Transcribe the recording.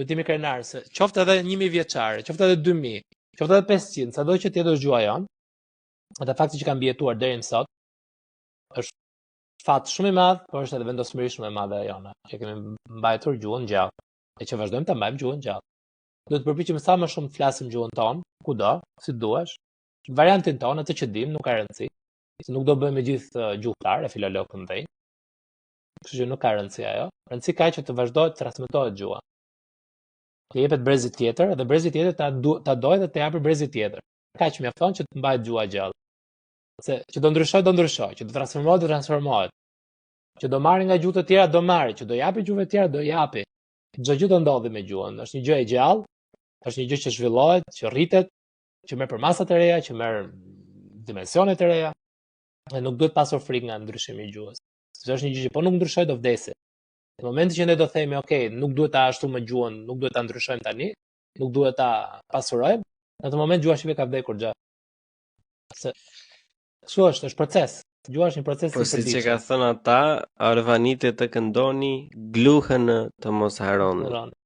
Duhet jemi krenar se qoftë edhe 1000 vjeçare, qoftë edhe 2000, qoftë edhe 500, sado që tjetër është gjua jonë, atë fakti që kam mbijetuar deri më sot është fat shumë i madh, por është edhe vendosmëri shumë e madhe e jona, që kemi mbajtur gjuhën gjallë e që vazhdojmë ta mbajmë gjuhën gjallë. Duhet të përpiqemi sa më shumë të flasim gjuhën tonë, kudo, si duash, variantin tonë, atë që dim, nuk ka rëndësi, se nuk do bëjmë me gjithë gjuhëtar e filologë të mëdhenj. Kështu që nuk ka rëndësi ajo. Rëndësi ka që të vazhdohet të transmetohet gjua. Të jepet brezi tjetër, dhe brezi tjetër ta dojë dhe të japë brezi tjetër. Kaq mjafton që të mbahet gjua gjallë. Se që do ndryshoj, që do transformohet. Që do marrë nga gjuhët e tjera, do marrë, që do japi gjuhëve të tjera, do japi. Çdo gjë do ndodhi me gjuhën. Është një gjë e gjallë, është një gjë që zhvillohet, që rritet, që merr përmasa të reja, që merr dimensione të reja. Dhe nuk duhet pasur frikë nga ndryshimi i gjuhës. Sepse është një gjë që po nuk ndryshoj do vdesi. Në momentin që ne do themi, ok, nuk duhet ta ashtumë gjuhën, nuk duhet ta ndryshojmë tani, nuk duhet ta pasurojmë, në atë moment gjua shqipe ka vdekur gjë. Se kështu është proces. Gjua është një proces Po siç e ka thënë ata, arvanite të këndoni, gluhën të mos harroni.